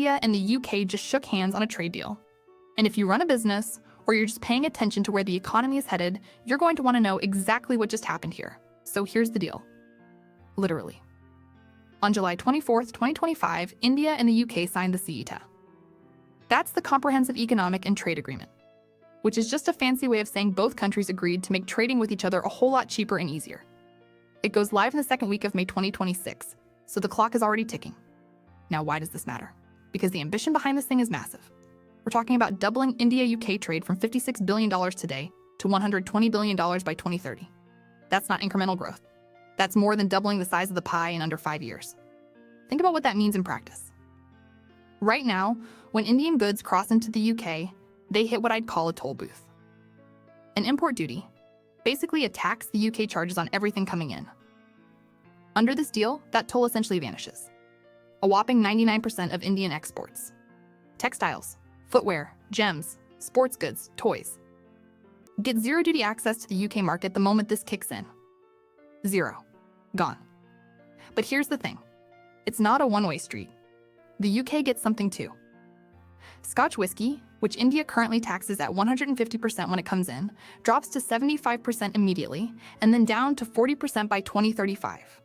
India and the UK just shook hands on a trade deal. And if you run a business, or you're just paying attention to where the economy is headed, you're going to want to know exactly what just happened here. So here's the deal. Literally. On July 24th, 2025, India and the UK signed the CETA. That's the Comprehensive Economic and Trade Agreement, which is just a fancy way of saying both countries agreed to make trading with each other a whole lot cheaper and easier. It goes live in the second week of May 2026, so the clock is already ticking. Now, why does this matter? Because the ambition behind this thing is massive. We're talking about doubling India-UK trade from $56 billion today to $120 billion by 2030. That's not incremental growth. That's more than doubling the size of the pie in under 5 years. Think about what that means in practice. Right now, when Indian goods cross into the UK, they hit what I'd call a toll booth. An import duty, basically a tax the UK charges on everything coming in. Under this deal, that toll essentially vanishes. A whopping 99% of Indian exports. Textiles, footwear, gems, sports goods, toys. Get zero duty access to the UK market the moment this kicks in. Zero. Gone. But here's the thing. It's not a one-way street. The UK gets something too. Scotch whiskey, which India currently taxes at 150% when it comes in, drops to 75% immediately, and then down to 40% by 2035.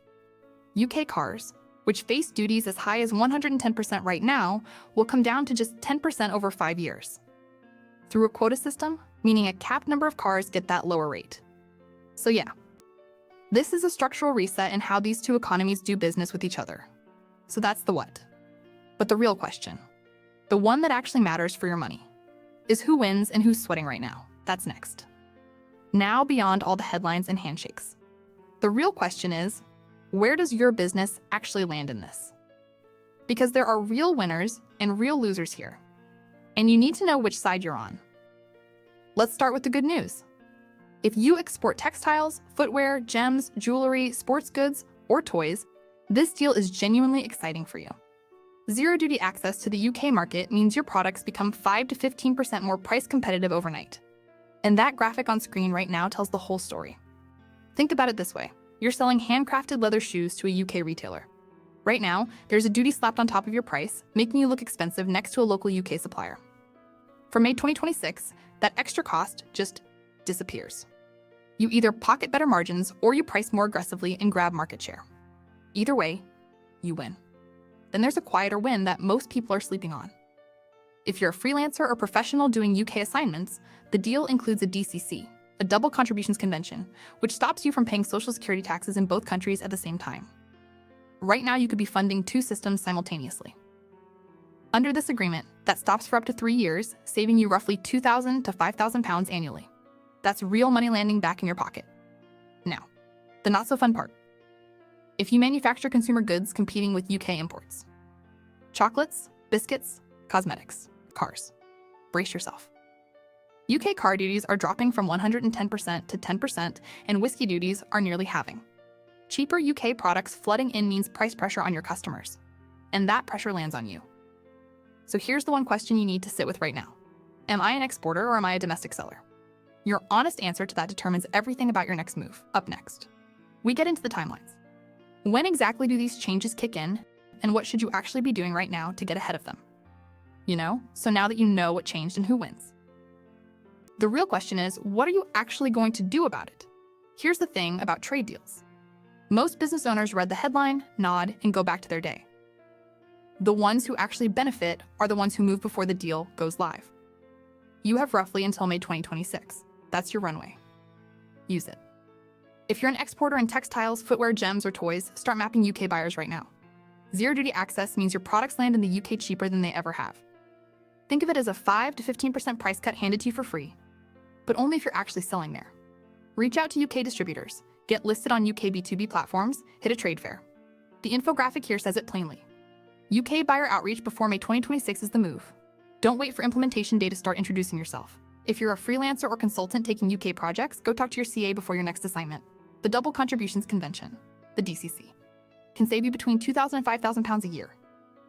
UK cars, which face duties as high as 110% right now, will come down to just 10% over 5 years. Through a quota system, meaning a capped number of cars get that lower rate. So yeah, this is a structural reset in how these two economies do business with each other. So that's the what. But the real question, the one that actually matters for your money, is who wins and who's sweating right now. That's next. Now beyond all the headlines and handshakes. The real question is, where does your business actually land in this? Because there are real winners and real losers here. And you need to know which side you're on. Let's start with the good news. If you export textiles, footwear, gems, jewelry, sports goods, or toys, this deal is genuinely exciting for you. Zero duty access to the UK market means your products become 5 to 15% more price competitive overnight. And that graphic on screen right now tells the whole story. Think about it this way. You're selling handcrafted leather shoes to a UK retailer. Right now, there's a duty slapped on top of your price, making you look expensive next to a local UK supplier. For May 2026, that extra cost just disappears. You either pocket better margins or you price more aggressively and grab market share. Either way, you win. Then there's a quieter win that most people are sleeping on. If you're a freelancer or professional doing UK assignments, the deal includes a DCC, a double contributions convention, which stops you from paying social security taxes in both countries at the same time. Right now, you could be funding 2 systems simultaneously. Under this agreement, that stops for up to 3 years, saving you roughly £2,000 to £5,000 annually. That's real money landing back in your pocket. Now, the not so fun part. If you manufacture consumer goods competing with UK imports, chocolates, biscuits, cosmetics, cars, brace yourself. UK car duties are dropping from 110% to 10%, and whiskey duties are nearly halving. Cheaper UK products flooding in means price pressure on your customers, and that pressure lands on you. So here's the one question you need to sit with right now. Am I an exporter or am I a domestic seller? Your honest answer to that determines everything about your next move. Up next, we get into the timelines. When exactly do these changes kick in, and what should you actually be doing right now to get ahead of them? So now that you know what changed and who wins. The real question is, what are you actually going to do about it? Here's the thing about trade deals. Most business owners read the headline, nod, and go back to their day. The ones who actually benefit are the ones who move before the deal goes live. You have roughly until May 2026. That's your runway. Use it. If you're an exporter in textiles, footwear, gems, or toys, start mapping UK buyers right now. Zero duty access means your products land in the UK cheaper than they ever have. Think of it as a 5 to 15% price cut handed to you for free, but only if you're actually selling there. Reach out to UK distributors, get listed on UK B2B platforms, hit a trade fair. The infographic here says it plainly. UK buyer outreach before May 2026 is the move. Don't wait for implementation day to start introducing yourself. If you're a freelancer or consultant taking UK projects, go talk to your CA before your next assignment. The Double Contributions Convention, the DCC, can save you between £2,000 and £5,000 a year.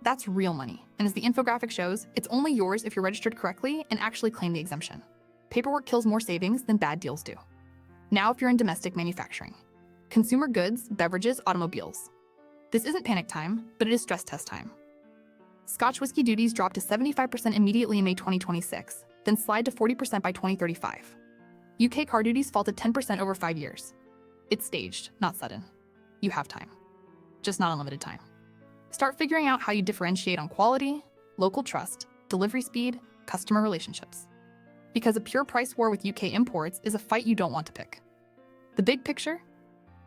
That's real money, and as the infographic shows, it's only yours if you're registered correctly and actually claim the exemption. Paperwork kills more savings than bad deals do. Now if you're in domestic manufacturing, consumer goods, beverages, automobiles. This isn't panic time, but it is stress test time. Scotch whiskey duties drop to 75% immediately in May 2026, then slide to 40% by 2035. UK car duties fall to 10% over 5 years. It's staged, not sudden. You have time. Just not unlimited time. Start figuring out how you differentiate on quality, local trust, delivery speed, customer relationships. Because a pure price war with UK imports is a fight you don't want to pick. The big picture?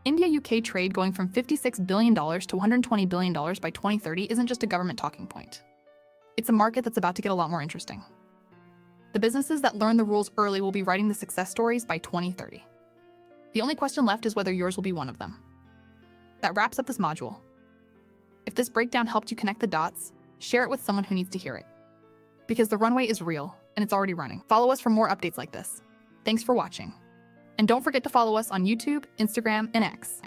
India-UK trade going from $56 billion to $120 billion by 2030 isn't just a government talking point. It's a market that's about to get a lot more interesting. The businesses that learn the rules early will be writing the success stories by 2030. The only question left is whether yours will be one of them. That wraps up this module. If this breakdown helped you connect the dots, share it with someone who needs to hear it. Because the runway is real, and it's already running. Follow us for more updates like this. Thanks for watching. And don't forget to follow us on YouTube, Instagram, and X.